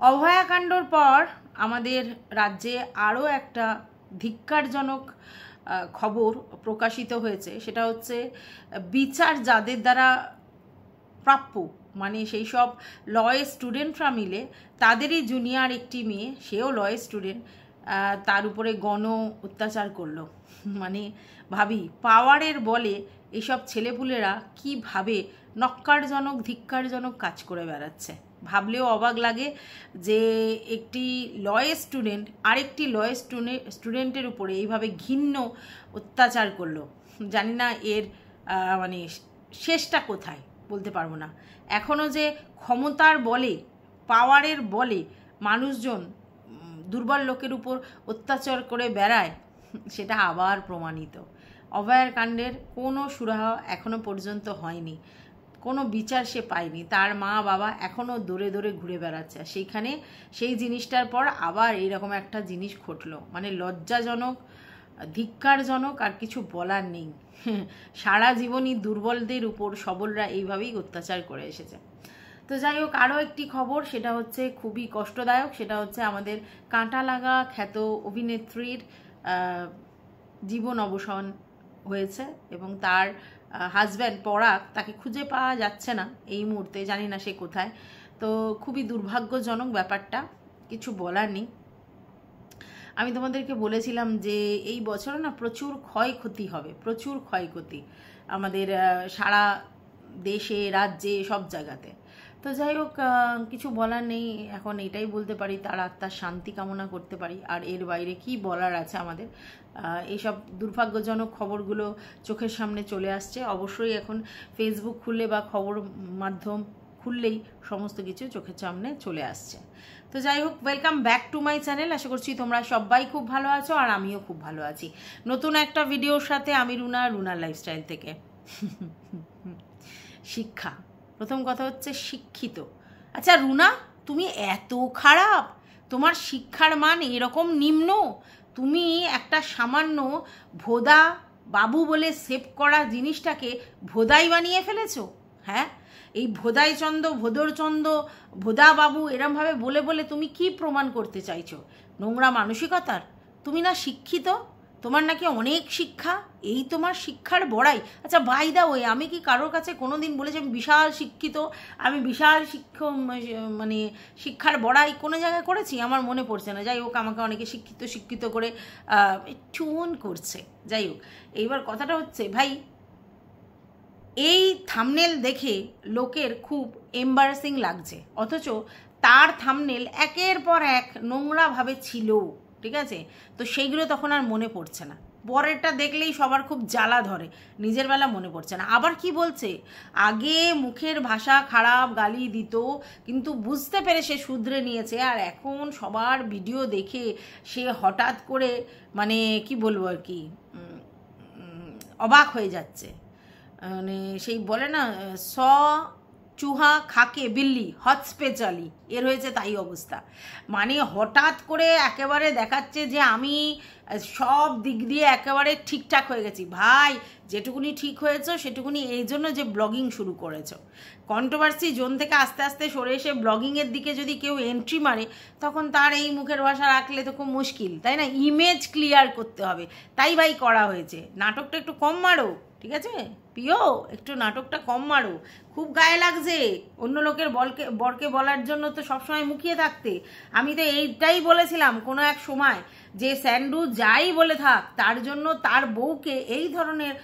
অভয়াকাণ্ডর পর আমাদের রাজ্যে আরও একটা ধিক্কারজনক খবর প্রকাশিত হয়েছে। সেটা হচ্ছে বিচার যাদের দ্বারা প্রাপ্য, মানে সেই সব লয়ের স্টুডেন্টরা মিলে তাদেরই জুনিয়র একটি মেয়ে, সেও লয়ের স্টুডেন্ট, তার উপরে গণ অত্যাচার করলো। মানে ভাবি, পাওয়ারের বলে এইসব ছেলেপুলেরা কীভাবে নক্কারজনক ধিক্কারজনক কাজ করে বেড়াচ্ছে। ভাবলেও অবাক লাগে যে একটি লয়ের স্টুডেন্ট আরেকটি লয়ের স্টুডেন্টের উপরে এইভাবে ঘৃণ্য অত্যাচার করলো। জানি না এর মানে শেষটা কোথায়, বলতে পারবো না। এখনও যে ক্ষমতার বলে, পাওয়ারের বলে মানুষজন দুর্বল লোকের উপর অত্যাচার করে বেড়ায়, সেটা আবার প্রমাণিত। অভয়ার কাণ্ডের কোনো সুরাহা এখনও পর্যন্ত হয়নি, কোনো বিচার সে পায়নি। তার মা বাবা এখনও দৌড়ে দৌড়ে ঘুরে বেড়াচ্ছে। সেইখানে সেই জিনিসটার পর আবার এইরকম একটা জিনিস ঘটলো। মানে লজ্জাজনক, ধিক্কারজনক, আর কিছু বলার নেই। সারা জীবনই দুর্বলদের উপর সবলরা এইভাবেই অত্যাচার করে এসেছে। তো যাই হোক, আরও একটি খবর, সেটা হচ্ছে খুবই কষ্টদায়ক। সেটা হচ্ছে আমাদের কাঁটা লাগা খ্যাত অভিনেত্রীর জীবন অবসান হয়েছে এবং তার হাজব্যান্ড পরাগ, তাকে খুঁজে পাওয়া যাচ্ছে না এই মুহূর্তে, জানি না সে কোথায়। তো খুবই দুর্ভাগ্যজনক ব্যাপারটা, কিছু বলার নেই। আমি তোমাদেরকে বলেছিলাম যে এই বছরে না প্রচুর ক্ষয়ক্ষতি হবে, প্রচুর ক্ষয়ক্ষতি আমাদের সারা দেশে, রাজ্যে, সব জায়গাতে। তো যাই হোক, কিছু বলার নেই। এখন এটাই বলতে পারি, তার আত্মার শান্তি কামনা করতে পারি। আর এর বাইরে কি বলার আছে আমাদের? এইসব দুর্ভাগ্যজনক খবরগুলো চোখের সামনে চলে আসছে। অবশ্যই এখন ফেসবুক খুললে বা খবর মাধ্যম খুললেই সমস্ত কিছু চোখের সামনে চলে আসছে। তো যাই হোক, welcome back to my channel. আশা করছি তোমরা সবাই খুব ভালো আছো, আর আমিও খুব ভালো আছি। নতুন একটা ভিডিওর সাথে আমি রুনার লাইফস্টাইল থেকে। শিক্ষা, প্রথম কথা হচ্ছে শিক্ষিত। আচ্ছা রুনা, তুমি এত খারাপ? তোমার শিক্ষার মান এরকম নিম্ন? তুমি একটা সামান্য ভোদা বাবু বলে সেভ করা জিনিসটাকে ভোদাই বানিয়ে ফেলেছো। হ্যাঁ, এই ভোদাইচন্দ, ভোদরচন্দ, ভোদা বাবু এরমভাবে বলে বলে তুমি কি প্রমাণ করতে চাইছো? নোংরা মানসিকতার। তুমি না শিক্ষিত, তোমার নাকি অনেক শিক্ষা, এই তোমার শিক্ষার বড়াই। আচ্ছা বাই দা ওয়ে, আমি কি কারোর কাছে কোনো দিন বলেছি আমি বিশাল শিক্ষিত, আমি বিশাল মানে শিক্ষার বড়াই কোনো জায়গায় করেছি? আমার মনে পড়ছে না। যাই হোক, আমাকে অনেকে শিক্ষিত শিক্ষিত করে টুন করছে। যাই হোক, এইবার কথাটা হচ্ছে ভাই, এই থাম্বনেল দেখে লোকের খুব এম্বারাসিং লাগছে, অথচ তার থাম্বনেল একের পর এক নোংরাভাবে ছিল, ঠিক আছে? তো সেইগুলো তখন আর মনে পড়ছে না। পরেরটা দেখলেই সবার খুব জ্বালা ধরে, নিজের বেলা মনে পড়ছে না। আবার কি বলছে, আগে মুখের ভাষা খারাপ, গালি দিত, কিন্তু বুঝতে পেরে সে শুধরে নিয়েছে, আর এখন সবার ভিডিও দেখে সে হঠাৎ করে মানে কি বলবো আর কি, অবাক হয়ে যাচ্ছে। মানে সেই বলে না, চুহা খাকে বিল্লি হৎস্পে চলি, এর হয়েছে তাই অবস্থা। মানে হঠাৎ করে একেবারে দেখাচ্ছে যে আমি সব দিক দিয়ে একেবারে ঠিকঠাক হয়ে গেছি। ভাই, যেটুকুনি ঠিক হয়েছ সেটুকুনি এই জন্য যে ব্লগিং শুরু করেছো। কন্ট্রোভার্সি জোন থেকে আস্তে আস্তে সরে এসে ব্লগিংয়ের দিকে যদি কেউ এন্ট্রি মারে, তখন তার এই মুখের ভাষা রাখলে তো খুব মুশকিল, তাই না? ইমেজ ক্লিয়ার করতে হবে, তাই ভাই করা হয়েছে। নাটকটা একটু কম মারো, ঠিক আছে প্রিয়, একটু নাটকটা কম মারো। খুব গায়ে লাগছে অন্য লোকের বরকে বলার জন্য তো সবসময় মুখিয়ে থাকতে। আমি তো এইটাই বলেছিলাম কোনো এক সময়, যে স্যান্ডু যাই বলে থাক, তার জন্য তার বউকে এই ধরনের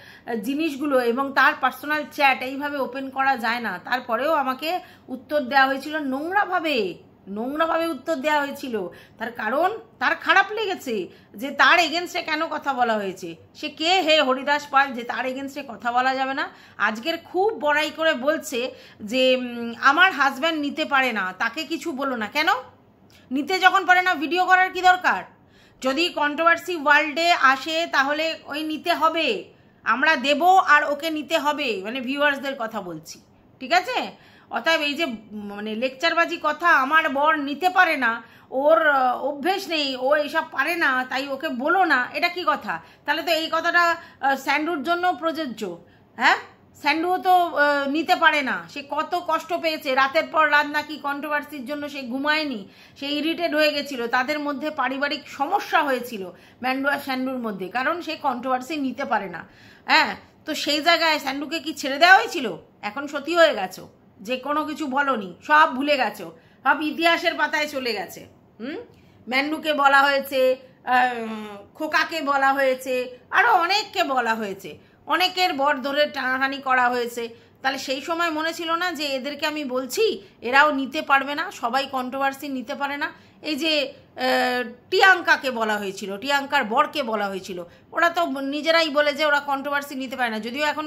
জিনিসগুলো এবং তার পার্সোনাল চ্যাট এইভাবে ওপেন করা যায় না। তারপরেও আমাকে উত্তর দেওয়া হয়েছিল নোংরাভাবে উত্তর দেওয়া হয়েছিল। তার কারণ তার খারাপ লেগেছে যে তার এগেনস্টে কেন কথা বলা হয়েছে। সে কে হে হরিদাস পাল যে তার এগেনস্টে কথা বলা যাবে না? আজকের খুব বড়াই করে বলছে যে আমার হাজব্যান্ড নিতে পারে না, তাকে কিছু বলো না। কেন নিতে যখন পারে না, ভিডিও করার কি দরকার? যদি কন্ট্রোভার্সি ওয়ার্ল্ডে আসে তাহলে ওই নিতে হবে, আমরা দেব, আর ওকে নিতে হবে। মানে ভিউয়ার্সদের কথা বলছি, ঠিক আছে? অতএব এই যে মানে লেকচারবাজি কথা, আমার বর নিতে পারে না, ওর অভ্যেস নেই, ও এইসব পারে না, তাই ওকে বলো না, এটা কি কথা? তাহলে তো এই কথাটা স্যান্ডুর জন্য প্রযোজ্য। হ্যাঁ, স্যান্ডুও তো নিতে পারে না, সে কত কষ্ট পেয়েছে, রাতের পর রাত নাকি কন্ট্রোভার্সির জন্য সে ঘুমায়নি, সে ইরিটেড হয়ে গেছিল, তাদের মধ্যে পারিবারিক সমস্যা হয়েছিল ম্যান্ডু আর স্যান্ডুর মধ্যে, কারণ সে কন্ট্রোভার্সি নিতে পারে না। হ্যাঁ, তো সেই জায়গায় স্যান্ডুকে কি ছেড়ে দেওয়া হয়েছিল? এখন সত্যি হয়ে গেছো, যে কোনো কিছু বলনি, সব ভুলে গেছো, সব ইতিহাসের পাতায় চলে গেছে। ম্যান্ডুকে বলা হয়েছে, খোকাকে বলা হয়েছে, আরও অনেককে বলা হয়েছে, অনেকের বর ধরে টানাটানি করা হয়েছে। তাহলে সেই সময় মনে ছিল না যে এদেরকে আমি বলছি এরাও নিতে পারবে না, সবাই কন্ট্রোভার্সি নিতে পারে না? এই যে টিয়াঙ্কাকে বলা হয়েছিল, টিয়াঙ্কার বরকে বলা হয়েছিল, ওরা তো নিজেরাই বলে যে ওরা কন্ট্রোভার্সি নিতে পারে না, যদিও এখন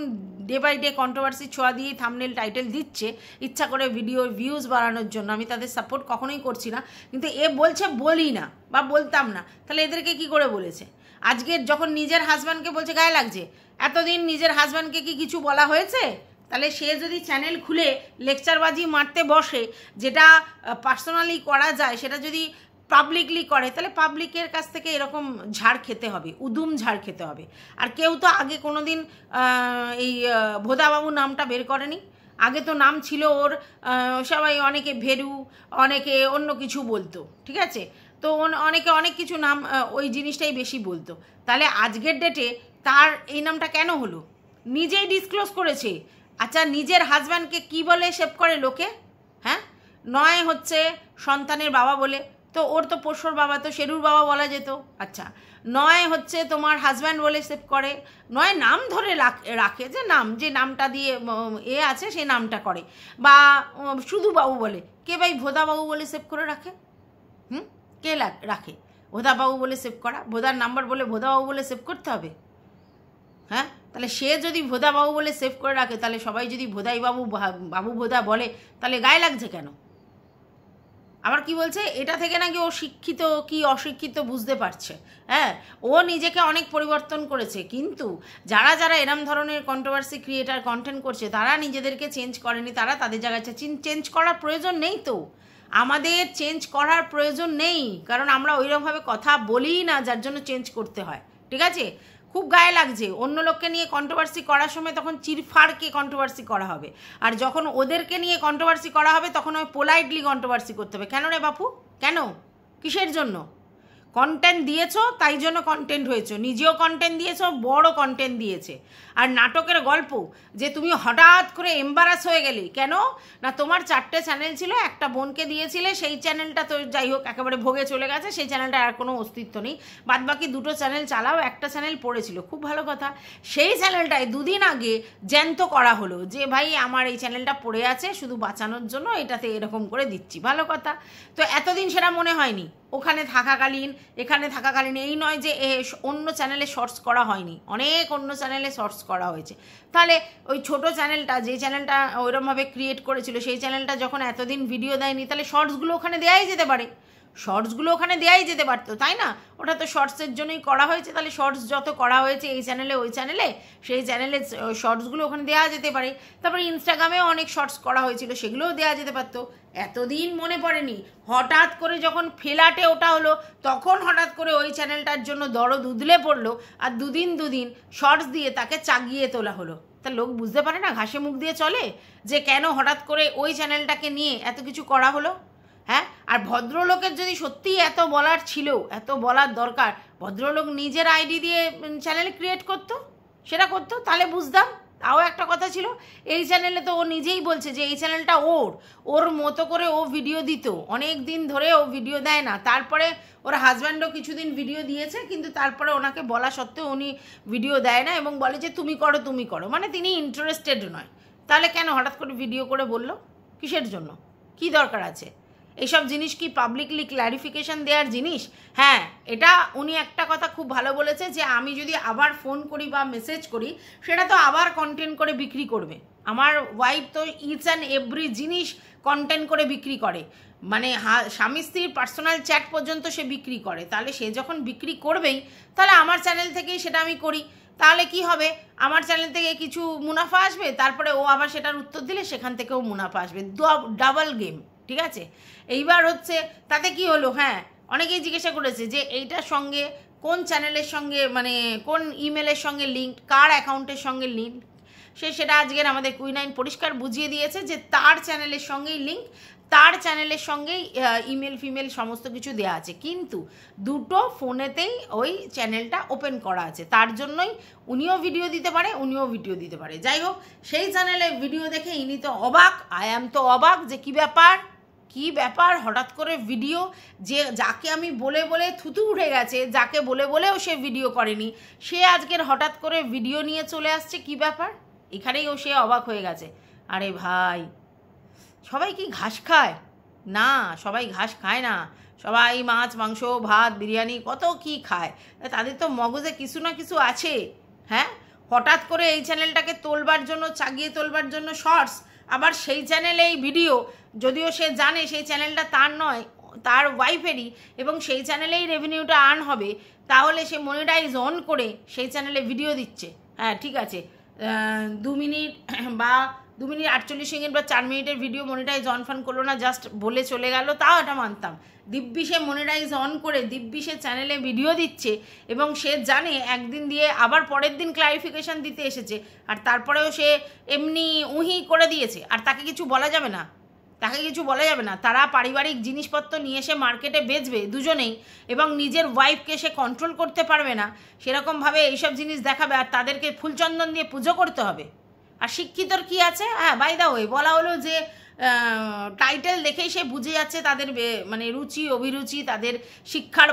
ডে বাই ডে কন্ট্রোভার্সি ছোঁয়া দিয়ে থাম্বনেল টাইটেল দিচ্ছে ইচ্ছা করে ভিডিও ভিউজ বাড়ানোর জন্য। আমি তাদের সাপোর্ট কখনোই করছি না, কিন্তু এ বলছে বলি না বা বলতাম না, তাহলে এদেরকে কি করে বলেছে? আজকে যখন নিজের হাজব্যান্ডকে বলছে গায়ে লাগছে, এতদিন নিজের হাজব্যান্ডকে কি কিছু বলা হয়েছে? তাহলে সে যদি চ্যানেল খুলে লেকচারবাজি মারতে বসে, যেটা পার্সোনালি করা যায় সেটা যদি পাবলিকলি করে, তাহলে পাবলিকের কাছ থেকে এরকম ঝাড় খেতে হবে, উদুম ঝাড় খেতে হবে। আর কেউ তো আগে কোনো দিন এই ভোদাবাবু নামটা বের করেনি, আগে তো নাম ছিল ওর, সবাই অনেকে ভেরু, অনেকে অন্য কিছু বলতো, ঠিক আছে, তো অনেকে অনেক কিছু নাম ওই জিনিসটাই বেশি বলতো। তাহলে আজকের ডেটে তার এই নামটা কেন হলো? নিজেই ডিসক্লোজ করেছে। আচ্ছা, নিজের হাজব্যান্ডকে কি বলে সেভ করে লোকে? হ্যাঁ, নয় হচ্ছে সন্তানের বাবা বলে, তো ওর তো পোষ্যর বাবা, তো শেরুর বাবা বলা যেত। আচ্ছা, নয় হচ্ছে তোমার হাজব্যান্ড বলে সেভ করে, নয় নাম ধরে রাখে, যে নাম, যে নামটা দিয়ে এ আছে সেই নামটা করে, বা শুধু বাবু বলে। কে ভাই ভোদাবাবু বলে সেভ করে রাখে? কে রাখে? ভোদাবাবু বলে সেভ করা, ভোদার নাম্বার বলে ভোদাবাবু বলে সেভ করতে হবে? হ্যাঁ, তাহলে সে যদি ভোদাবাবু বলে সেভ করে রাখে, তাহলে সবাই যদি ভোদাই বাবু বাবু ভোদা বলে, তাহলে গায়ে লাগছে কেন? আবার কি বলছে, এটা থেকে নাকি ও শিক্ষিত কি অশিক্ষিত বুঝতে পারছে। হ্যাঁ, ও নিজেকে অনেক পরিবর্তন করেছে, কিন্তু যারা যারা এরম ধরনের কন্ট্রোভার্সি ক্রিয়েটার কন্টেন্ট করছে তারা নিজেদেরকে চেঞ্জ করেনি, তারা তাদের জায়গায় চেঞ্জ করার প্রয়োজন নেই। তো আমাদের চেঞ্জ করার প্রয়োজন নেই, কারণ আমরা ওইরকমভাবে কথা বলি না যার জন্য চেঞ্জ করতে হয়, ঠিক আছে? খুব গায়ে লাগছে অন্য লোককে নিয়ে কন্ট্রোভার্সি করার সময়, তখন চিরফাড়কে কন্ট্রোভার্সি করা হবে, আর যখন ওদেরকে নিয়ে কন্ট্রোভার্সি করা হবে তখন ওই পোলাইটলি কন্ট্রোভার্সি করতে হবে। কেন রে বাপু, কেন? কিসের জন্য? কন্টেন্ট দিয়েছো তাই জন্য কন্টেন্ট হয়েছো, নিজেও কন্টেন্ট দিয়েছো, বড় কন্টেন্ট দিয়েছে। আর নাটকের গল্প যে তুমি হঠাৎ করে এম্বারাস হয়ে গেলে কেন? না, তোমার 4টে চ্যানেল ছিল, একটা বোনকে দিয়েছিলে, সেই চ্যানেলটা তো যাই হোক একেবারে ভোগে চলে গেছে, সেই চ্যানেলটা আর কোনো অস্তিত্ব নেই, বাদ বাকি 2টো চ্যানেল চালাও, একটা চ্যানেল পড়েছিল, খুব ভালো কথা। সেই চ্যানেলটায় 2 দিন আগে জ্যান্ত করা হলো যে ভাই আমার এই চ্যানেলটা পড়ে আছে, শুধু বাঁচানোর জন্য এটাতে এরকম করে দিচ্ছি, ভালো কথা। তো এতদিন সেটা মনে হয়নি, ওখানে থাকাকালীন, এখানে থাকাকালীন, এই নয় যে অন্য চ্যানেলে শর্টস করা হয়নি, অনেক অন্য চ্যানেলে শর্টস করা হয়েছে। তাহলে ওই ছোট চ্যানেলটা, যে চ্যানেলটা ওইরকমভাবে ক্রিয়েট করেছিল, সেই চ্যানেলটা যখন এতদিন ভিডিও দেয়নি, তাহলে শর্টসগুলো ওখানে দেওয়াই যেতে পারে, শর্টসগুলো ওখানে দেওয়াই যেতে পারতো, তাই না? ওটা তো শর্টসের জন্যই করা হয়েছে, তাহলে শর্টস যত করা হয়েছে এই চ্যানেলে ওই চ্যানেলে, সেই চ্যানেলে শর্টসগুলো ওখানে দেওয়া যেতে পারে। তারপরে ইনস্টাগ্রামেও অনেক শর্টস করা হয়েছিল, সেগুলোও দেওয়া যেতে পারতো। এতদিন মনে পড়েনি, হঠাৎ করে যখন ফেলাটে ওটা হলো, তখন হঠাৎ করে ওই চ্যানেলটার জন্য দরদ উদলে পড়লো, আর দুদিন শর্টস দিয়ে তাকে চাগিয়ে তোলা হলো। তা লোক বুঝতে পারে না, ঘাসে মুখ দিয়ে চলে, যে কেন হঠাৎ করে ওই চ্যানেলটাকে নিয়ে এত কিছু করা হলো। হ্যাঁ, আর ভদ্রলোকের যদি সত্যিই এত বলার ছিল, এত বলার দরকার, ভদ্রলোক নিজের আইডি দিয়ে চ্যানেল ক্রিয়েট করতো, সেটা করতো, তাহলে বুঝতাম। তাও একটা কথা ছিল, এই চ্যানেলে তো ও নিজেই বলছে যে এই চ্যানেলটা ওর মতো করে ও ভিডিও দিত, অনেক দিন ধরে ও ভিডিও দেয় না, তারপরে ওর হাজব্যান্ডও কিছুদিন ভিডিও দিয়েছে, কিন্তু তারপরে ওনাকে বলা সত্ত্বেও উনি ভিডিও দেয় না এবং বলে যে তুমি করো, মানে তিনি ইন্টারেস্টেড নয়। তাহলে কেন হঠাৎ করে ভিডিও করে বললো? কিসের জন্য? কি দরকার আছে? এইসব জিনিস কি পাবলিকলি ক্ল্যারিফিকেশন দেওয়ার জিনিস? হ্যাঁ, এটা উনি একটা কথা খুব ভালো বলেছে, যে আমি যদি আবার ফোন করি বা মেসেজ করি, সেটা তো আবার কন্টেন্ট করে বিক্রি করবে। আমার ওয়াইফ তো ইচ অ্যান্ড এভরি জিনিস কন্টেন্ট করে বিক্রি করে, মানে স্বামী স্ত্রীর পার্সোনাল চ্যাট পর্যন্ত সে বিক্রি করে। তাহলে সে যখন বিক্রি করবেই, তাহলে আমার চ্যানেল থেকেই সেটা আমি করি, তাহলে কি হবে, আমার চ্যানেল থেকে কিছু মুনাফা আসবে, তারপরে ও আবার সেটার উত্তর দিলে সেখান থেকেও মুনাফা আসবে, ডাবল গেম, ঠিক আছে? এইবার হচ্ছে তাতে কি হলো? হ্যাঁ, অনেকেই জিজ্ঞাসা করেছে যে এইটার সঙ্গে কোন চ্যানেলের সঙ্গে, মানে কোন ইমেলের সঙ্গে লিঙ্ক, কার অ্যাকাউন্টের সঙ্গে লিঙ্ক, সে সেটা আজকের আমাদের কুইনাইন পরিষ্কার বুঝিয়ে দিয়েছে যে তার চ্যানেলের সঙ্গেই লিঙ্ক, তার চ্যানেলের সঙ্গেই ইমেল ফিমেল সমস্ত কিছু দেওয়া আছে, কিন্তু দুটো ফোনেতেই ওই চ্যানেলটা ওপেন করা আছে, তার জন্যই উনিও ভিডিও দিতে পারে, উনিও ভিডিও দিতে পারে। যাই হোক, সেই চ্যানেলে ভিডিও দেখে ইনি তো অবাক, আই অ্যাম তো অবাক যে কী ব্যাপার হঠাৎ করে ভিডিও, যে যাকে আমি বলে বলে থুতু উঠে গেছে, যাকে বলে বলেও সে ভিডিও করেনি, সে আজকের হঠাৎ করে ভিডিও নিয়ে চলে আসছে, কী ব্যাপার? এখানেই সে অবাক হয়ে গেছে। আরে ভাই, সবাই কি ঘাস খায়? না, সবাই ঘাস খায় না, সবাই মাছ মাংস ভাত বিরিয়ানি কত কি খায়, তাদের তো মগজে কিছু না কিছু আছে। হ্যাঁ, হঠাৎ করে এই চ্যানেলটাকে তোলবার জন্য, চাগিয়ে তোলবার জন্য শর্টস, আবার সেই চ্যানেলেই ভিডিও, যদিও সে জানে সেই চ্যানেলটা তার নয়, তার ওয়াইফেরই, এবং সেই চ্যানেলেই রেভিনিউটা আর্ন হবে, তাহলে সে মনিটাইজ অন করে সেই চ্যানেলে ভিডিও দিচ্ছে। হ্যাঁ ঠিক আছে, 2 মিনিট বা 2 মিনিট 48 সেকেন্ড বা 4 মিনিটের ভিডিও মনিটাইজ অন ফান করলো না, জাস্ট বলে চলে গেল, তাও এটা মানতাম। দিব্যি সে মনিটাইজ অন করে দিব্যি সে চ্যানেলে ভিডিও দিচ্ছে, এবং সে জানে একদিন দিয়ে আবার পরের দিন ক্লারিফিকেশান দিতে এসেছে, আর তারপরেও সে এমনি উহি করে দিয়েছে, আর তাকে কিছু বলা যাবে না, তারা পারিবারিক জিনিসপত্র নিয়ে এসে মার্কেটে বেচবে দুজনেই, এবং নিজের ওয়াইফকে সে কন্ট্রোল করতে পারবে না, সেরকমভাবে এইসব জিনিস দেখাবে, আর তাদেরকে ফুলচন্দন দিয়ে পুজো করতে হবে। আর শিক্ষিতর কি আছে? হ্যাঁ, বাই দা ওয়ে বলা হলো যে টাইটেল দেখেই সে বুঝে যাচ্ছে তাদের মানে রুচি অভিরুচি, তাদের শিক্ষার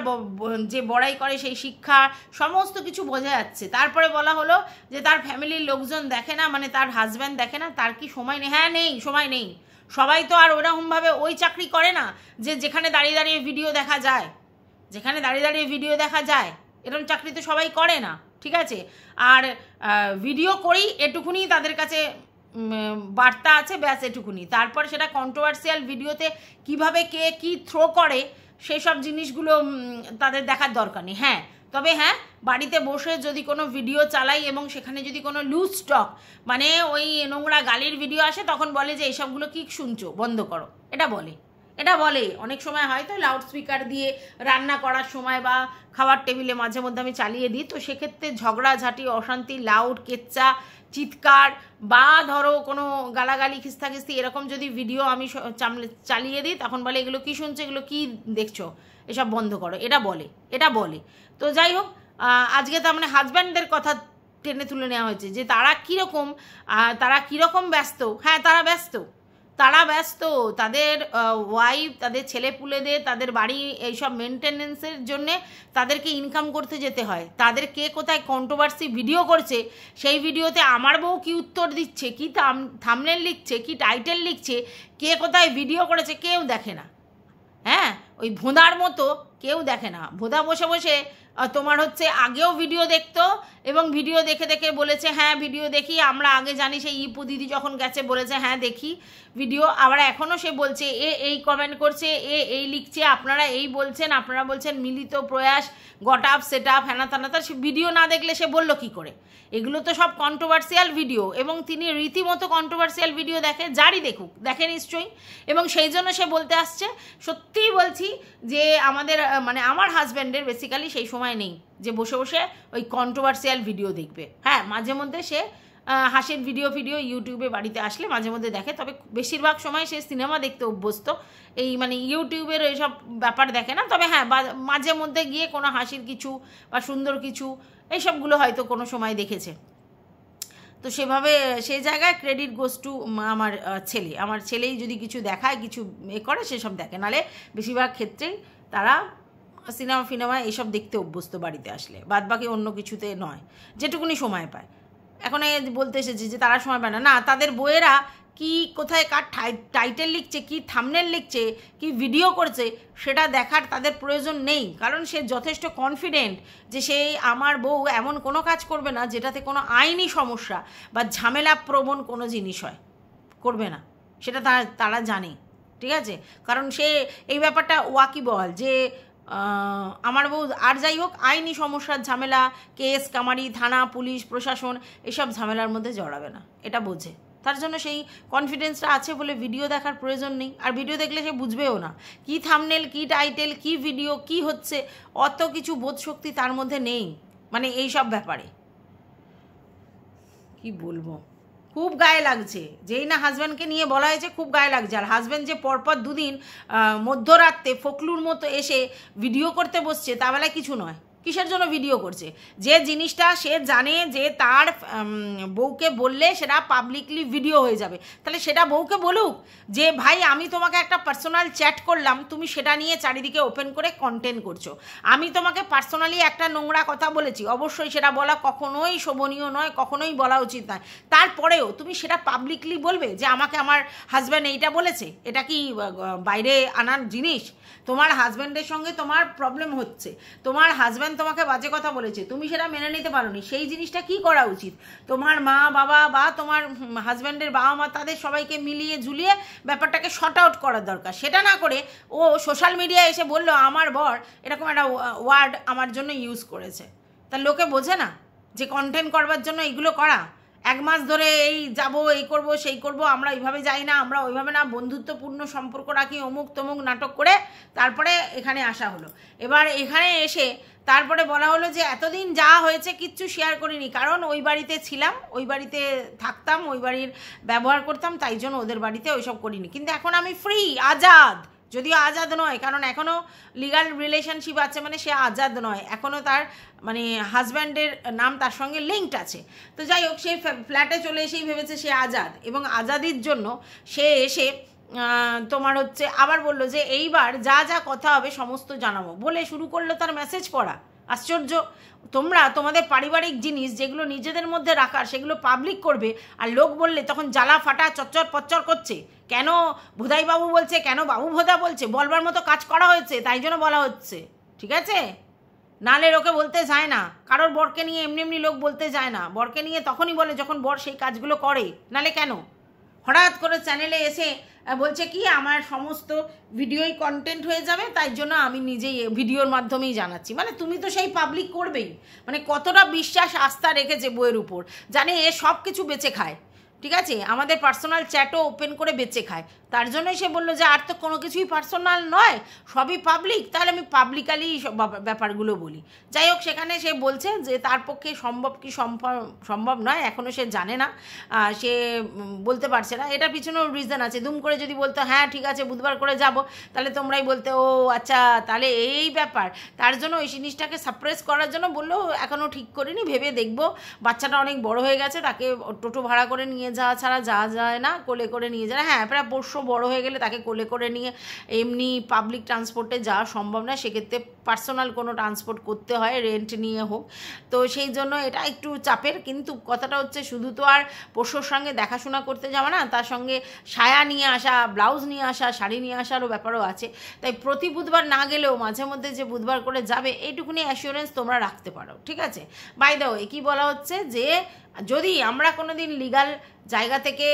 যে বড়াই করে সেই শিক্ষা সমস্ত কিছু বোঝা যাচ্ছে। তারপরে বলা হলো যে তার ফ্যামিলির লোকজন দেখে না, মানে তার হাজব্যান্ড দেখে না, তার কি সময় নেই? হ্যাঁ নেই, সময় নেই। সবাই তো আর ওরকমভাবে ওই চাকরি করে না যে যেখানে দাঁড়িয়ে দাঁড়িয়ে ভিডিও দেখা যায়, এরকম চাকরি তো সবাই করে না, ঠিক আছে? আর ভিডিও করেই এটুকুনি তাদের কাছে বার্তা আছে, ব্যাস এটুকুনি। তারপর সেটা কন্ট্রোভার্সিয়াল ভিডিওতে কিভাবে কে কি থ্রো করে সেই সব জিনিসগুলো তাদের দেখার দরকার নেই। হ্যাঁ, তবে হ্যাঁ, বাড়িতে বসে যদি কোনো ভিডিও চালাই এবং সেখানে যদি কোনো লুজ স্টক, মানে ওই নোংরা গালির ভিডিও আসে, তখন বলে যে এইসবগুলো কি শুনছো, বন্ধ করো, এটা বলে। অনেক সময় হয়তো লাউড স্পিকার দিয়ে রান্না করার সময় বা খাবার টেবিলে মাঝে মধ্যে আমি চালিয়ে দিই, তো সেক্ষেত্রে ঝগড়াঝাঁটি, অশান্তি, লাউড, কেচ্চা, চিৎকার, বা ধরো কোনো গালাগালি, খিস্তাখিস্তি এরকম যদি ভিডিও আমি চালিয়ে দিই, তখন বলে এগুলো কি শুনছো, এগুলো কি দেখছো, এসব বন্ধ করো, এটা বলে। তো যাই হোক, আজকে তার মানে হাজব্যান্ডদের কথা টেনে তুলে নেওয়া হয়েছে যে তারা কীরকম ব্যস্ত। হ্যাঁ, তারা ব্যস্ত, তাদের ওয়াইফ, তাদের ছেলেপুলেদের, তাদের বাড়ি এইসব মেনটেনেন্সের জন্যে তাদেরকে ইনকাম করতে যেতে হয়। তাদের কে কোথায় কন্ট্রোভার্সি ভিডিও করছে, সেই ভিডিওতে আমার বউ কি উত্তর দিচ্ছে, কি থাম্বনেল লিখছে, কি টাইটেল লিখছে, কে কোথায় ভিডিও করেছে, কেউ দেখে না। হ্যাঁ, ওই ভোঁদার মতো কেউ দেখে না। ভোঁদা বসে বসে তোমার হচ্ছে আগেও ভিডিও দেখতো, এবং ভিডিও দেখে দেখে বলেছে হ্যাঁ ভিডিও দেখি, আমরা আগে জানি, সেই ইপু দিদি যখন গেছে বলেছে হ্যাঁ দেখি ভিডিও, আবার এখনও সে বলছে এই কমেন্ট করছে, এই লিখছে, আপনারা এই বলছেন, আপনারা বলছেন মিলিত প্রয়াস, গট আপ সেট আপ, হ্যানা তানা, তার সে ভিডিও না দেখলে সে বললো কী করে? এগুলো তো সব কন্ট্রোভার্সিয়াল ভিডিও, এবং তিনি রীতিমতো কন্ট্রোভার্সিয়াল ভিডিও যারই দেখে নিশ্চয়ই, এবং সেই জন্য সে বলতে আসছে। সত্যিই বলছি যে মানে আমার হাজব্যান্ডের বেসিক্যালি সেই সময় নেই যে বসে বসে ওই কন্ট্রোভার্সিয়াল ভিডিও দেখবে। হ্যাঁ, মাঝে মধ্যে সে হাসির ভিডিও ইউটিউবে বাড়িতে আসলে মাঝে মধ্যে দেখে, তবে বেশিরভাগ সময় সে সিনেমা দেখতে অভ্যস্ত, এই মানে ইউটিউবের এইসব ব্যাপার দেখে না। তবে হ্যাঁ, মাঝে মধ্যে গিয়ে কোনো হাসির কিছু বা সুন্দর কিছু এইসবগুলো হয়তো কোনো সময় দেখেছে। তো সেভাবে সেই জায়গায় ক্রেডিট গোস টু আমার ছেলেই যদি কিছু দেখায়, কিছু করে, সেসব দেখে, নাহলে বেশিরভাগ ক্ষেত্রেই তারা সিনেমা এইসব দেখতে অভ্যস্ত বাড়িতে আসলে, বাদ বাকি অন্য কিছুতে নয়, যেটুকুনি সময় পায়। এখন বলতে এসেছি যে তারা সময় পায় না, তাদের বইয়েরা কি কোথায় কার টাইটেল লিখছে, কি থাম্বনেল লিখছে, কি ভিডিও করছে, সেটা দেখার তাদের প্রয়োজন নেই, কারণ সে যথেষ্ট কনফিডেন্ট যে আমার বউ এমন কোনো কাজ করবে না যেটাতে কোনো আইনি সমস্যা বা ঝামেলা প্রবণ কোনো জিনিস করবে না, সেটা তারা জানে, ঠিক আছে? কারণ সে এই ব্যাপারটা ওয়াকিবহাল যে আমার বউ, আর যাই হোক, আইনি সমস্যার ঝামেলা, কেস কামারি, থানা, পুলিশ, প্রশাসন, এসব ঝামেলার মধ্যে জড়াবে না, এটা বোঝে। তার জন্য সেই কনফিডেন্সটা আছে বলে ভিডিও দেখার প্রয়োজন নেই, আর ভিডিও দেখলে সে বুঝবেও না কি থাম্বনেল, কি টাইটেল, কি ভিডিও, কি হচ্ছে, অত কিছু বোধশক্তি তার মধ্যে নেই, মানে এই সব ব্যাপারে কি বলবো। খুব গায়ে লাগছে, যেই না হাজব্যান্ডকে নিয়ে বলা হয়েছে খুব গায়ে লাগছে। আর হাজব্যান্ড যে পরপর দুদিন মধ্যরাত্রে ফকলুর মতো এসে ভিডিও করতে বসছে, তা বেলায় কিছু নয়। কিসের জন্য ভিডিও করছে? যে জিনিসটা সে জানে যে তার বউকে বললে সেটা পাবলিকলি ভিডিও হয়ে যাবে, তাহলে সেটা বউকে বলুক যে ভাই আমি তোমাকে একটা পার্সোনাল চ্যাট করলাম, তুমি সেটা নিয়ে চারিদিকে ওপেন করে কন্টেন্ট করছো। আমি তোমাকে পার্সোনালি একটা নোংরা কথা বলেছি, অবশ্যই সেটা বলা কখনোই শোভনীয় নয়, কখনোই বলা উচিত নয়। তারপরেও তুমি সেটা পাবলিকলি বলবে যে আমাকে আমার হাজব্যান্ড এইটা বলেছে? এটা কি বাইরে আনার জিনিস? তোমার হাজব্যান্ডের সঙ্গে তোমার প্রবলেম হচ্ছে, তোমার হাজব্যান্ড তোমাকে বাজে কথা বলেছে, তুমি সেটা মেনে নিতে পারোনি, সেই জিনিসটা কি করা উচিত? তোমার মা বাবা বা তোমার হাজব্যান্ডের বাবা মা তাদের সবাইকে মিলিয়ে ঝুলিয়ে ব্যাপারটাকে শর্ট আউট করার দরকার। সেটা না করে ও সোশ্যাল মিডিয়ায় এসে বললো আমার বর এরকম একটা ওয়ার্ড আমার জন্য ইউজ করেছে। তা লোকে বোঝে না যে কন্টেন্ট করবার জন্য এইগুলো করা? 1 মাস ধরে এই যাব, এই করব, সেই করব, আমরা এইভাবে যাই না, আমরা ওইভাবে না, বন্ধুত্বপূর্ণ সম্পর্ক রাখি, অমুক তমুক নাটক করে তারপরে এখানে আসা হলো। এবার এখানে এসে তারপরে বলা হলো যে এতদিন যা হয়েছে কিচ্ছু শেয়ার করিনি, কারণ ওই বাড়িতে ছিলাম, ওই বাড়িতে থাকতাম, ওই বাড়ির ব্যবহার করতাম, তাই জন্য ওদের বাড়িতে ওইসব করিনি। কিন্তু এখন আমি ফ্রি, আজাদ, যদিও আজাদ নয়, কারণ এখনও লিগাল রিলেশনশিপ আছে, মানে সে আজাদ নয়, এখনও তার মানে হাজব্যান্ডের নাম তার সঙ্গে লিঙ্কড আছে। তো যাই হোক, সে ফ্ল্যাটে চলে এসেই ভেবেছে সে আজাদ, এবং আজাদির জন্য সে এসে তোমার হচ্ছে আবার বললো যে এইবার যা যা কথা হবে সমস্ত জানাবো, বলে শুরু করলো তার মেসেজ পড়া। আশ্চর্য! তোমরা তোমাদের পারিবারিক জিনিস যেগুলো নিজেদের মধ্যে রাখার সেগুলো পাবলিক করবে, আর লোক বললে তখন জ্বালা ফাটা চচ্চর পচ্চর করছে। কেন ভোদাইবাবু বলছে, কেন বাবু ভোদা বলছে, বলবার মতো কাজ করা হয়েছে তাই জন্য বলা হচ্ছে, ঠিক আছে? নালে লোকে বলতে যায় না, কারোর বরকে নিয়ে এমনি এমনি লোক বলতে যায় না, বরকে নিয়ে তখনই বলে যখন বর সেই কাজগুলো করে, নালে কেন? হঠাৎ করে চ্যানেলে এসে বলছে কি আমার সমস্ত ভিডিওই কন্টেন্ট হয়ে যাবে, তাই জন্য আমি নিজেই ভিডিওর মাধ্যমেই জানাচ্ছি। মানে তুমি তো সেই পাবলিক করবেই, মানে কতটা বিশ্বাস আস্থা রেখেছে বইয়ের উপর, জানে এ সব কিছু বেচে খায়, ঠিক আছে? আমাদের পার্সোনাল চ্যাটও ওপেন করে বেচে খায়, তার জন্যই সে বললো যে আর তো কোনো কিছুই পার্সোনাল নয়, সবই পাবলিক, তাহলে আমি পাবলিকালি সব ব্যাপারগুলো বলি। যাই হোক, সেখানে সে বলছে যে তার পক্ষে সম্ভব কি সম্ভব নয়, এখনও সে জানে না, সে বলতে পারছে না। এটার পিছনেও রিজন আছে। দুম করে যদি বলতো হ্যাঁ ঠিক আছে বুধবার করে যাব, তাহলে তোমরাই বলতে ও আচ্ছা তাহলে এই ব্যাপার। তার জন্য ওই জিনিসটাকে সাপ্রেস করার জন্য বললো এখনও ঠিক করিনি, ভেবে দেখবো, বাচ্চাটা অনেক বড় হয়ে গেছে, তাকে টোটো ভাড়া করে নিয়ে যাওয়া ছাড়া যাওয়া যায় না, কোলে করে নিয়ে যায় না। হ্যাঁ, প্রায় পোষ্য বড় হয়ে গেলে তাকে কোলে করে নিয়ে এমনি পাবলিক ট্রান্সপোর্টে যাওয়া সম্ভব না, সেক্ষেত্রে পার্সোনাল কোনো ট্রান্সপোর্ট করতে হয়, রেন্ট নিয়ে হোক। তো সেই জন্য এটা একটু চাপের, কিন্তু কথাটা হচ্ছে শুধু তো আর পোষ্যর সঙ্গে দেখাশোনা করতে যাওয়া না, তার সঙ্গে সায়া নিয়ে আসা, ব্লাউজ নিয়ে আসা, শাড়ি নিয়ে আসারও ব্যাপারও আছে। তাই প্রতি বুধবার না গেলেও মাঝে মধ্যে যে বুধবার করে যাবে এইটুকুনি অ্যাসিওরেন্স তোমরা রাখতে পারো, ঠিক আছে? বাই দ্য ওয়ে, কি বলা হচ্ছে যে যদি আমরা কোনো দিন লিগাল জায়গা থেকে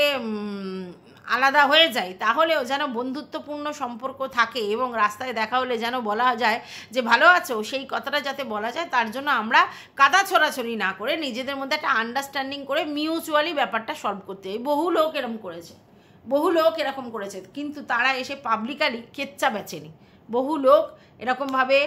আলাদা হয়ে যায়, তাহলেও যেন বন্ধুত্বপূর্ণ সম্পর্ক থাকে, এবং রাস্তায় দেখা হলে যেন বলা যায় যে ভালো আছো, সেই কথাটা যাতে বলা যায়, তার জন্য আমরা কাদা ছোড়াছড়ি না করে নিজেদের মধ্যে একটা আন্ডারস্ট্যান্ডিং করে মিউচুয়ালি ব্যাপারটা সলভ করতে হয়। বহু লোক এরকম করেছে, কিন্তু তারা এসে পাবলিকালি কেচ্চা বেচেনি। বহু লোক এরকমভাবে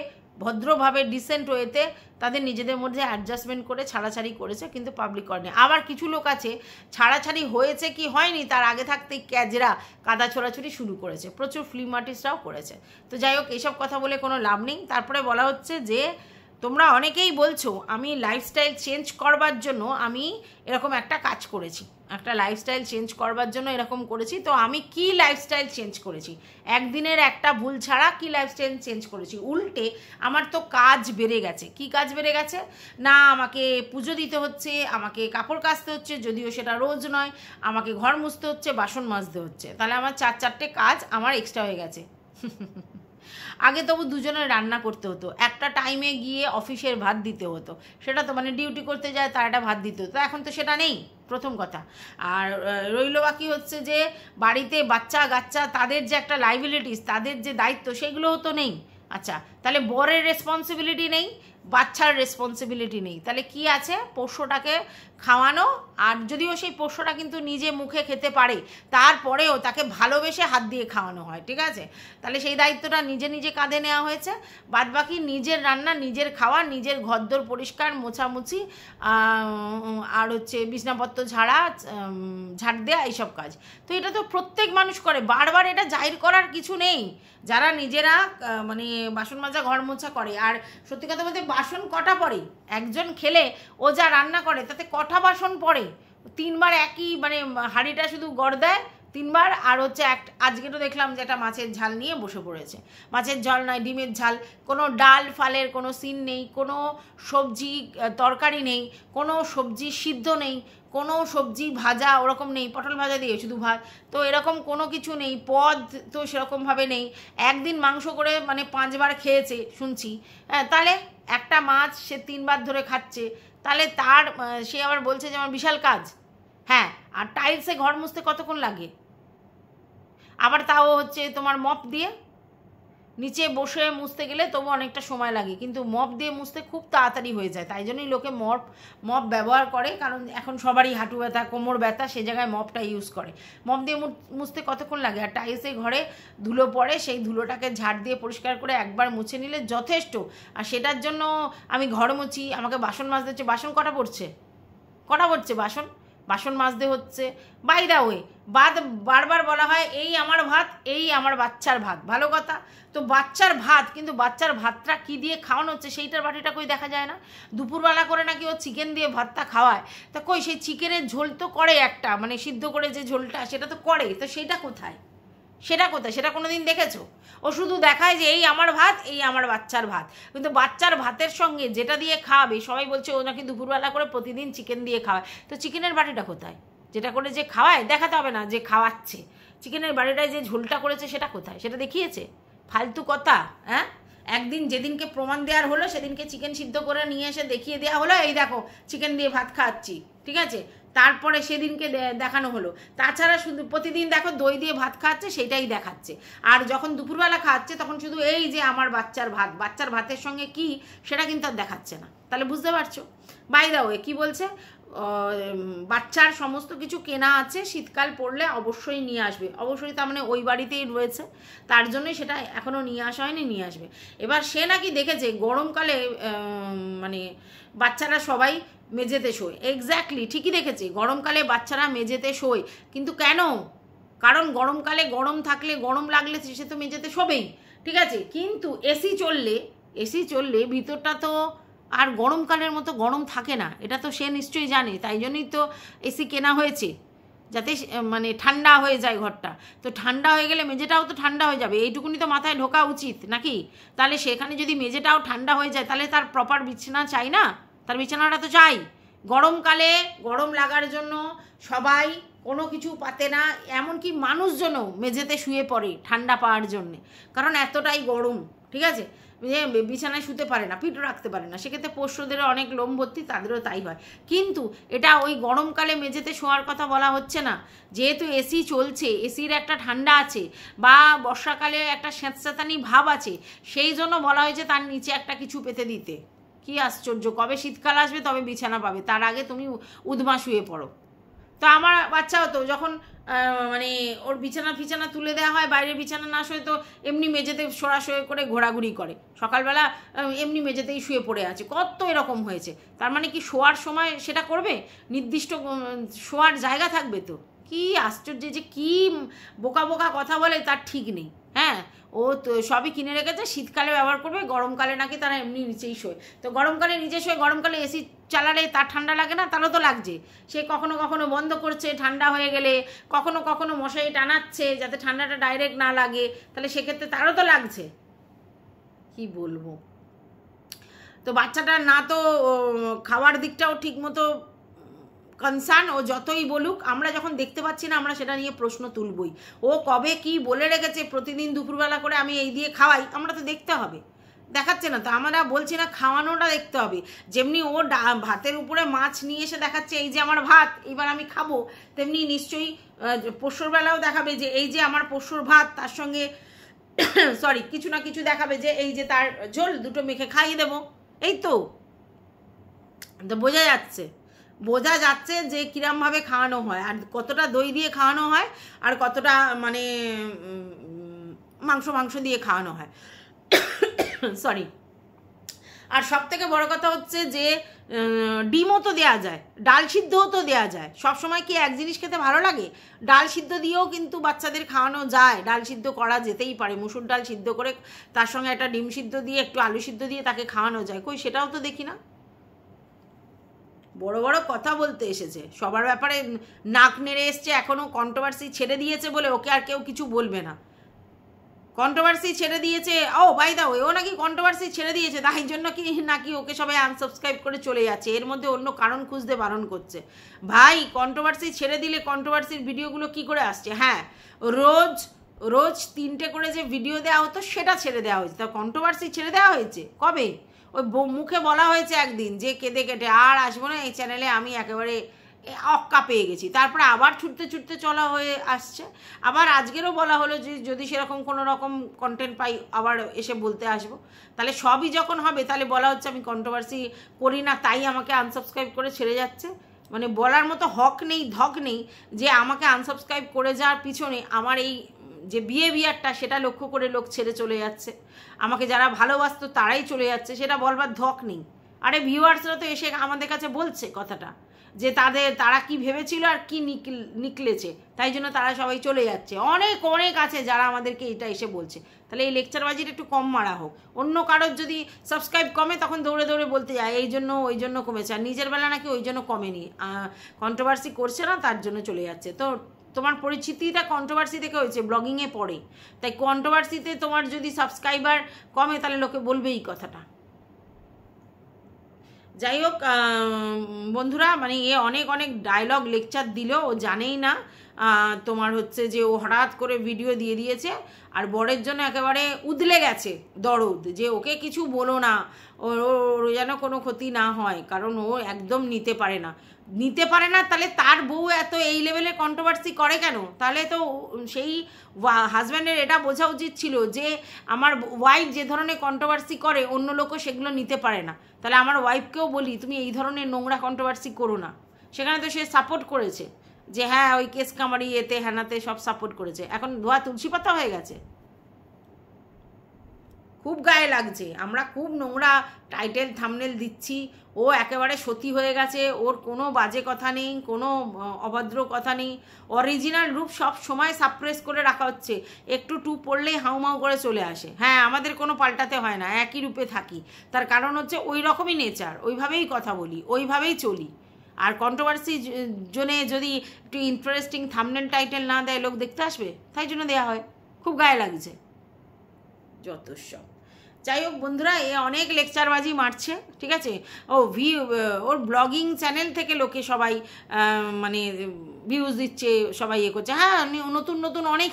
ভদ্রভাবে ডিসেন্ট ওয়েতে তাদের নিজেদের মধ্যে অ্যাডজাস্টমেন্ট করে ছাড়াছাড়ি করেছে, কিন্তু পাবলিক করেনি। আবার কিছু লোক আছে ছাড়াছাড়ি হয়েছে কি হয়নি তার আগে থাকতেই ক্যাজরা কাদা ছোড়াছুড়ি শুরু করেছে, প্রচুর ফিল্ম আর্টিস্টরাও করেছে। তো যাই হোক, এইসব কথা বলে কোনো লাভ নেই। তারপরে বলা হচ্ছে যে তোমরা অনেকেই বলছো আমি লাইফস্টাইল চেঞ্জ করবার জন্য আমি এরকম একটা কাজ করেছি, একটা লাইফস্টাইল চেঞ্জ করবার জন্য এরকম করেছি। তো আমি কি লাইফস্টাইল চেঞ্জ করেছি? একদিনের একটা ভুল ছাড়া কি লাইফস্টাইল চেঞ্জ করেছি? উল্টে আমার তো কাজ বেড়ে গেছে। কি কাজ বেড়ে গেছে? না আমাকে পুজো দিতে হচ্ছে, আমাকে কাপড় কাচতে হচ্ছে, যদিও সেটা রোজ নয়, আমাকে ঘর মুছতে হচ্ছে, বাসন মাজতে হচ্ছে, তাহলে আমার 4-4টে কাজ আমার এক্সট্রা হয়ে গেছে। আগে তবু দুজনে রান্না করতে হতো, একটা টাইমে গিয়ে অফিসের ভাত দিতে হতো, সেটা তো মানে ডিউটি করতে যায় তার একটা ভাত দিতে হতো, এখন তো সেটা নেই, প্রথম কথা। আর রইল বাকি হচ্ছে যে বাড়িতে বাচ্চা কাচ্চা তাদের যে একটা লাইবিলিটিস, তাদের যে দায়িত্ব, সেগুলোও তো নেই। আচ্ছা, তাহলে বরের রেসপন্সিবিলিটি নেই, বাচ্চার রেসপন্সিবিলিটি নেই, তাহলে কি আছে? পোষ্যটাকে খাওয়ানো, আর যদিও সেই পোষ্যটা কিন্তু নিজে মুখে খেতে পারে, তারপরেও তাকে ভালোবেসে হাত দিয়ে খাওয়ানো হয়, ঠিক আছে? তাহলে সেই দায়িত্বটা নিজে নিজে কাঁধে নেওয়া হয়েছে। বাদবাকি নিজের রান্না, নিজের খাওয়া, নিজের ঘরদোর পরিষ্কার, মোছামুছি, আর হচ্ছে বিছনাপত্র ঝাড় দেওয়া, এইসব কাজ। তো এটা তো প্রত্যেক মানুষ করে, বারবার এটা জাহির করার কিছু নেই। যারা নিজেরা মানে বাসন মাজা, ঘর মোছা করে, আর সত্যি কথা বলতে বাসন কটা পড়ে? একজন খেলে ও যা রান্না করে তাতে কটা বাসন পড়ে? 3বার একই মানে হাঁড়িটা শুধু গড় দেয় 3বার, আর হচ্ছে আজকে তো দেখলাম যে একটা মাছের ঝাল নিয়ে বসে পড়েছে। মাছের ঝাল নয়, ডিমের ঝাল, কোনো ডাল ফালের কোনো সিন নেই, কোনো সবজি তরকারি নেই, কোনো সবজি সিদ্ধ নেই, কোনো সবজি ভাজা ওরকম নেই, পটল ভাজা দিয়ে শুধু ভাত, তো এরকম কোনো কিছু নেই, পদ তো সেরকমভাবে নেই। একদিন মাংস করে মানে 5বার খেয়েছে শুনছি, হ্যাঁ, তাহলে একটা মাছ সে 3বার ধরে খাচ্ছে, তাহলে তার সে আবার বলছে যে আমার বিশাল কাজ। হ্যাঁ, আর টাইলসে ঘর মুছতে কতক্ষণ লাগে? আবার তাও হচ্ছে তোমার মপ দিয়ে, নিচে বসে মুছতে গেলে তবু অনেকটা সময় লাগে, কিন্তু মপ দিয়ে মুছতে খুব তাড়াতাড়ি হয়ে যায়। তাই জন্যই লোকে মপ ব্যবহার করে, কারণ এখন সবারই হাঁটু ব্যথা, কোমর ব্যথা, সে জায়গায় মপটা ইউজ করে। মপ দিয়ে মুছতে কতক্ষণ লাগে? আর টাইলসে ঘরে ধুলো পড়ে, সেই ধুলোটাকে ঝাড় দিয়ে পরিষ্কার করে একবার মুছে নিলে যথেষ্ট। আর সেটার জন্য আমি ঘর মুছি, আমাকে বাসন মাজতে হচ্ছে। বাসন কটা পড়ছে বাসন মাজতে হচ্ছে। বাই দা ওয়ে, বারবার বলা হয় এই আমার ভাত, এই আমার বাচ্চার ভাত, ভালো কথা। তো বাচ্চার ভাত, কিন্তু বাচ্চার ভাতটা কি দিয়ে খাওয়ানো হচ্ছে সেইটার বাটিটা কই দেখা যায় না। দুপুরবেলা করে নাকি ও চিকেন দিয়ে ভাতটা খাওয়ায়, তা কই সেই চিকেনের ঝোল তো করে একটা, মানে সিদ্ধ করে যে ঝোলটা সেটা তো করে, তো সেটা কোথায়? সেটা কোনো দিন দেখেছো? ও শুধু দেখায় যে এই আমার ভাত, এই আমার বাচ্চার ভাত, কিন্তু বাচ্চার ভাতের সঙ্গে যেটা দিয়ে খাওয়াবে, সবাই বলছে ও নাকি দুপুরবেলা করে প্রতিদিন চিকেন দিয়ে খাওয়ায়, তো চিকেনের বাটিটা কোথায়? যেটা করে যে খাওয়ায় দেখাতে হবে না যে খাওয়াচ্ছে, চিকেনের বাটিটায় যে ঝোলটা করেছে সেটা কোথায়? সেটা দেখিয়েছে? ফালতু কথা। হ্যাঁ, একদিন যেদিনকে প্রমাণ দেওয়ার হলো সেদিনকে চিকেন সিদ্ধ করে নিয়ে এসে দেখিয়ে দেওয়া হলো, এই দেখো চিকেন দিয়ে ভাত খাওয়াচ্ছি, ঠিক আছে? তারপরে সেদিনকে দেখানো হলো। তাছাড়া শুধু প্রতিদিন দেখো দই দিয়ে ভাত খাওয়াচ্ছে, সেটাই দেখাচ্ছে। আর যখন দুপুরবেলা খাওয়াচ্ছে তখন শুধু এই যে আমার বাচ্চার ভাত, বাচ্চার ভাতের সঙ্গে কি সেটা কিন্তু আর দেখাচ্ছে না। তাহলে বুঝতে পারছো? বাই দা ওয়ে, কি বলছে, বাচ্চার সমস্ত কিছু কেনা আছে, শীতকাল পড়লে অবশ্যই নিয়ে আসবে। অবশ্যই তার মানে ওই বাড়িতেই রয়েছে, তার জন্যই সেটা এখনও নিয়ে আসা হয়নি, নিয়ে আসবে। এবার সে নাকি দেখেছে গরমকালে মানে বাচ্চারা সবাই মেঝেতে শোয়। এক্স্যাক্টলি ঠিকই দেখেছে, গরমকালে বাচ্চারা মেঝেতে শোয়, কিন্তু কেন? কারণ গরমকালে গরম থাকলে, গরম লাগলে সে তো মেঝেতে শোবেই, ঠিক আছে? কিন্তু এসি চললে ভিতরটা তো আর গরমকালের মতো গরম থাকে না, এটা তো সে নিশ্চয়ই জানে। তাই জন্যই তো এসি কেনা হয়েছে, যাতে মানে ঠান্ডা হয়ে যায় ঘরটা। তো ঠান্ডা হয়ে গেলে মেঝেটাও তো ঠান্ডা হয়ে যাবে, এইটুকুনি তো মাথায় ঢোকা উচিত নাকি? তাহলে সেখানে যদি মেঝেটাও ঠান্ডা হয়ে যায়, তাহলে তার প্রপার বিছানা চাই না? তার বিছানাটা তো চাই। গরমকালে গরম লাগার জন্য সবাই কোনো কিছু পাতে না, এমনকি মানুষজনও মেঝেতে শুয়ে পড়ে ঠান্ডা পাওয়ার জন্যে, কারণ এতটাই গরম, ঠিক আছে? যে বিছানায় শুতে পারে না, পিঠও রাখতে পারে না, সেক্ষেত্রে পোষ্যদেরও অনেক লোম ভর্তি, তাদেরও তাই হয়। কিন্তু এটা ওই গরমকালে মেঝেতে শোয়ার কথা বলা হচ্ছে না। যেহেতু এসি চলছে, এসির একটা ঠান্ডা আছে, বা বর্ষাকালে একটা স্যাঁতস্যাঁতানি ভাব আছে, সেই জন্য বলা হয়েছে তার নিচে একটা কিছু পেতে দিতে। কি আশ্চর্য! কবে শীতকাল আসবে তবে বিছানা পাবে, তার আগে তুমি উদমা শুয়ে পড়ো। তো আমার বাচ্চাও তো যখন মানে ওর বিছানা তুলে দেওয়া হয়, বাইরের বিছানা না শুয়ে তো এমনি মেঝেতে সরাসরি করে ঘোরাঘুরি করে, সকালবেলা এমনি মেঝেতেই শুয়ে পড়ে আছে, কত এরকম হয়েছে। তার মানে কি শোয়ার সময় সেটা করবে? নির্দিষ্ট শোয়ার জায়গা থাকবে তো? কি আশ্চর্য যে কি বোকা বোকা কথা বলে তার ঠিক নেই। হ্যাঁ, ও তো সবই কিনে রেখেছে, শীতকালে ব্যবহার করবে, গরমকালে নাকি তারা এমনি নিচেই শোয়। তো গরমকালে নিচে শোয়, গরমকালে এসি চালালে তার ঠান্ডা লাগে না? তাহলে তো লাগছে। সে কখনো কখনো বন্ধ করছে ঠান্ডা হয়ে গেলে, কখনো কখনো মশারি টানাচ্ছে যাতে ঠান্ডাটা ডাইরেক্ট না লাগে, তাহলে সেক্ষেত্রে তারও তো লাগছে। কি বলবো। তো বাচ্চাটার না তো খাওয়ার দিকটাও ঠিক মতো কনসার্ন, ও যতই বলুক, আমরা যখন দেখতে পাচ্ছি না আমরা সেটা নিয়ে প্রশ্ন তুলবই। ও কবে কি বলে রেখেছে প্রতিদিন দুপুরবেলা করে আমি এই দিয়ে খাওয়াই, আমরা তো দেখতে হবে। দেখাচ্ছে না তো, আমরা বলছি না খাওয়ানোটা দেখতে হবে। যেমনি ও ভাতের উপরে মাছ নিয়ে এসে দেখাচ্ছে এই যে আমার ভাত, এবার আমি খাবো, তেমনি নিশ্চয়ই পোষ্যর বেলাও দেখাবে যে এই যে আমার পোষ্যর ভাত, তার সঙ্গে কিছু না কিছু দেখাবে যে এই যে তার ঝোল, দুটো মেখে খাইয়ে দেবো। এই তো বোঝা যাচ্ছে যে কিরমভাবে খাওয়ানো হয়, আর কতটা দই দিয়ে খাওয়ানো হয়, আর কতটা মানে মাংস দিয়ে খাওয়ানো হয়। সরি। আর সব থেকে বড় কথা হচ্ছে যে ডিমও তো দেওয়া যায়, ডাল সিদ্ধও তো দেওয়া যায়। সবসময় কি এক জিনিস খেতে ভালো লাগে? ডাল সিদ্ধ দিয়েও কিন্তু বাচ্চাদের খাওয়ানো যায়, ডাল সিদ্ধ করা যেতেই পারে, মুসুর ডাল সিদ্ধ করে তার সঙ্গে একটা ডিম সিদ্ধ দিয়ে একটু আলু সিদ্ধ দিয়ে তাকে খাওয়ানো যায়। কই সেটাও তো দেখি না। বড় বড় কথা বলতে এসেছে, সবার ব্যাপারে নাক নেড়ে এসছে, এখনও কন্ট্রোভার্সি ছেড়ে দিয়েছে বলে ওকে আর কেউ কিছু বলবে না। কন্ট্রোভার্সি ছেড়ে দিয়েছে, ও বাই দা ওয়ে, ও নাকি কন্ট্রোভার্সি ছেড়ে দিয়েছে, তাই জন্য কি নাকি ওকে সবাই আনসাবস্ক্রাইব করে চলে যাচ্ছে, এর মধ্যে অন্য কারণ খুঁজতে বারণ করছে। ভাই কন্ট্রোভার্সি ছেড়ে দিলে কন্ট্রোভার্সির ভিডিওগুলো কি করে আসছে? হ্যাঁ, রোজ 3টে করে যে ভিডিও দেওয়া হতো সেটা ছেড়ে দেওয়া হয়েছে, তা কন্ট্রোভার্সি ছেড়ে দেওয়া হয়েছে কবে? ওই মুখে বলা হয়েছে একদিন যে কেঁদে কেটে আর আসবো না এই চ্যানেলে, আমি একেবারে অক্কা পেয়ে গেছি, তারপরে আবার ছুটতে চলা হয়ে আসছে। আবার আজকেরও বলা হলো যে যদি সেরকম কোনো রকম কন্টেন্ট পাই আবার এসে বলতে আসবো। তাহলে সবই যখন হবে তাহলে বলা হচ্ছে আমি কন্ট্রোভার্সি করি না তাই আমাকে আনসাবস্ক্রাইব করে ছেড়ে যাচ্ছে। মানে বলার মতো হক নেই, ধক নেই যে আমাকে আনসাবস্ক্রাইব করে যাওয়ার পিছনে আমার এই যে বিহেভিয়ারটা সেটা লক্ষ্য করে লোক ছেড়ে চলে যাচ্ছে, আমাকে যারা ভালোবাসতো তারাই চলে যাচ্ছে, সেটা বলবার ধক নেই। আরে ভিউয়ার্সরা তো এসে আমাদের কাছে বলছে কথাটা, যে তারা কি ভেবেছিল আর কি নিকলেছে, তাই জন্য তারা সবাই চলে যাচ্ছে। অনেক আছে যারা আমাদেরকে এটা এসে বলছে। তাহলে এই লেকচারবাজিটা একটু কম মারা হোক। অন্য কারোর যদি সাবস্ক্রাইব কমে তখন দৌড়ে বলতে যায় এই জন্য ওই জন্য কমেছে, আর নিজের বেলা নাকি ওই জন্য কমেনি, কন্ট্রোভার্সি করছে না তার জন্য চলে যাচ্ছে। তো তোমার পরিচিতিটা কন্ট্রোভার্সি থেকে হয়েছে, ব্লগিংয়ে পড়ে, তাই কন্ট্রোভার্সিতে তোমার যদি সাবস্ক্রাইবার কমে তাহলে লোকে বলবে এই কথাটা। যাই হোক বন্ধুরা, মানে এ অনেক ডায়লগ লেকচার দিল, ও জানেই না তোমার হচ্ছে যে ও হঠাৎ করে ভিডিও দিয়ে দিয়েছে, আর বরের জন্য একেবারে উদলে গেছে দরদ, যে ওকে কিছু বলো না, ওর যেন কোনো ক্ষতি না হয়, কারণ ও একদম নিতে পারে না। তাহলে তার বউ এত এই লেভেলের কন্ট্রোভার্সি করে কেন? তাহলে তো সেই হাজব্যান্ডের এটা বোঝা উচিত ছিল যে আমার ওয়াইফ যে ধরনের কন্ট্রোভার্সি করে অন্য লোকও সেগুলো নিতে পারে না, তাহলে আমার ওয়াইফকেও বলি তুমি এই ধরনের নোংরা কন্ট্রোভার্সি করো না। সেখানে তো সে সাপোর্ট করেছে, যে হ্যাঁ ওই কেস কামারি এতে হ্যানাতে সব সাপোর্ট করেছে, এখন ধোয়া তুলসী পাতা হয়ে গেছে। খুব গায়ে লাগছে, আমরা খুব নোংরা টাইটেল থাম্বনেল দিচ্ছি, ও একেবারে সতী হয়ে গেছে, ওর কোনো বাজে কথা নেই, কোনো অভদ্র কথা নেই, অরিজিনাল রূপ সব সময় সাপ্রেস করে রাখা হচ্ছে, একটু টু পড়লেই হাউমাউ করে চলে আসে। হ্যাঁ, আমাদের কোনো পাল্টাতে হয় না, একই রূপে থাকি, তার কারণ হচ্ছে ওই রকমই নেচার, ওইভাবেই কথা বলি, ওইভাবেই চলি। আর কন্ট্রোভার্সি জন্যে যদি একটু ইন্টারেস্টিং থাম্বনেল টাইটেল না দেয় লোক দেখতে আসবে, তাই জন্য দেওয়া হয়। খুব গায়ে লাগছে যত সব। যাই হোক বন্ধুরা, এ অনেক লেকচারবাজি মারছে, ঠিক আছে। ওর ব্লগিং চ্যানেল থেকে লোকে সবাই মানে ভিউজ দিচ্ছে, সবাই করছে। হ্যাঁ, নতুন অনেক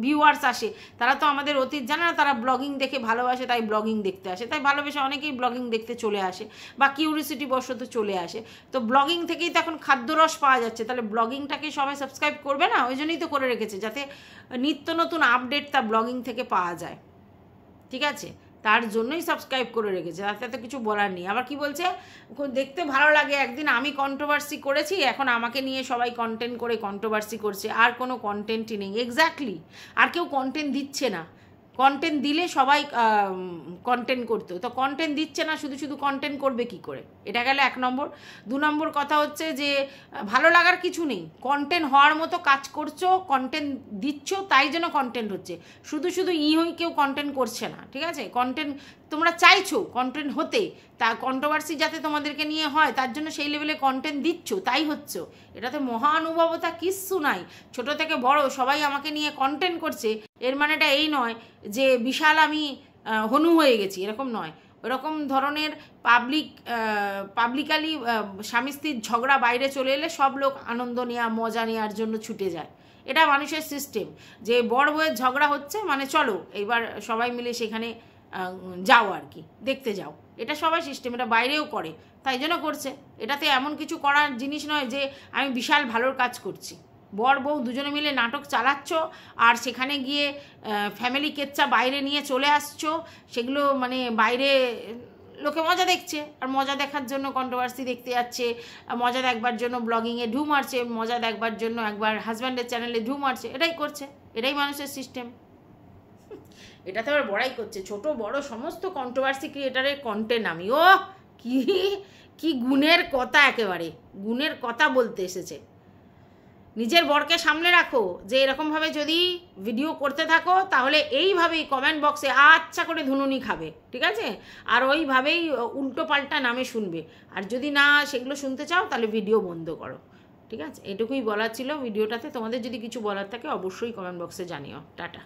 ভিউয়ার্স আসে, তারা তো আমাদের অতীত জানে না, তারা ব্লগিং দেখে ভালোবাসে, তাই ব্লগিং দেখতে আসে, তাই ভালোবেসে অনেকেই ব্লগিং দেখতে চলে আসে বা কিউরিসিটি বশত চলে আসে। তো ব্লগিং থেকেই তো এখন খাদ্যরস পাওয়া যাচ্ছে, তাহলে ব্লগিংটাকে সবাই সাবস্ক্রাইব করবে না? ওই জন্যই তো করে রেখেছে, যাতে নিত্য নতুন আপডেট তা ব্লগিং থেকে পাওয়া যায়, ঠিক আছে। তার জন্যই সাবস্ক্রাইব করে রেখেছে, তাতে তো কিছু বলার নেই। আবার কি বলছে, দেখতে ভালো লাগে, একদিন আমি কন্ট্রোভার্সি করেছি, এখন আমাকে নিয়ে সবাই কন্টেন্ট করে কন্ট্রোভার্সি করছে, আর কোনো কন্টেন্টই নেই। এক্স্যাক্টলি, আর কেউ কন্টেন্ট দিচ্ছে না। কন্টেন্ট দিলে সবাই কন্টেন্ট করতো, তো কন্টেন্ট দিচ্ছে না, শুধু কন্টেন্ট করবে কি করে? এটা গেল 1 নম্বর। 2 নম্বর কথা হচ্ছে যে ভালো লাগার কিছু নেই, কন্টেন্ট হওয়ার মতো কাজ করছো, কন্টেন্ট দিচ্ছ, তাই জন্য কন্টেন্ট হচ্ছে। শুধু কেউ কন্টেন্ট করছে না, ঠিক আছে। কন্টেন্ট তোমরা চাইছো কন্টেন্ট হতে, তা কন্ট্রোভার্সি যাতে তোমাদেরকে নিয়ে হয় তার জন্য সেই লেভেলে কন্টেন্ট দিচ্ছ, তাই হচ্ছে। এটাতে মহানুভবতা কিচ্ছু নাই। ছোট থেকে বড় সবাই আমাকে নিয়ে কন্টেন্ট করছে, এর মানেটা এই নয় যে বিশাল আমি হনু হয়ে গেছি, এরকম নয়। ওরকম ধরনের পাবলিকালি স্বামী স্ত্রীর ঝগড়া বাইরে চলে এলে সব লোক আনন্দ নেওয়া, মজা নেওয়ার জন্য ছুটে যায়। এটা মানুষের সিস্টেম, যে বড় বউয়ের ঝগড়া হচ্ছে মানে চলো এইবার সবাই মিলে সেখানে যাও, আর কি দেখতে যাও, এটা সবাই সিস্টেম, এটা বাইরেও করে, তাই জন্য করছে। এটাতে এমন কিছু করার জিনিস নয় যে আমি বিশাল ভালোর কাজ করছি। বর বউ দুজনে মিলে নাটক চালাচ্ছ, আর সেখানে গিয়ে ফ্যামিলি কেচ্চা বাইরে নিয়ে চলে আসছো, সেগুলো মানে বাইরে লোকে মজা দেখছে, আর মজা দেখার জন্য কন্ট্রোভার্সি দেখতে যাচ্ছে, মজা দেখবার জন্য ব্লগিংয়ে ঢু মারছে, মজা দেখবার জন্য একবার হাজব্যান্ডের চ্যানেলে ঢু মারছে, এটাই করছে, এটাই মানুষের সিস্টেম। এটাতে আবার বড়াই করছে, ছোট বড় সমস্ত কন্ট্রোভার্সি ক্রিয়েটারের কন্টেন্ট আমি, ও কি কি গুণের কথা, একেবারে গুণের কথা বলতে এসেছে। নিজের বরকে সামলে রাখো, যে এরকমভাবে যদি ভিডিও করতে থাকো তাহলে এইভাবেই কমেন্ট বক্সে আচ্ছা করে ধুনুনি খাবে, ঠিক আছে, আর ওইভাবেই উল্টো পাল্টা নামে শুনবে, আর যদি না সেগুলো শুনতে চাও তাহলে ভিডিও বন্ধ করো, ঠিক আছে। এটুকুই বলার ছিল ভিডিওটাতে। তোমাদের যদি কিছু বলার থাকে অবশ্যই কমেন্ট বক্সে জানিও। টাটা।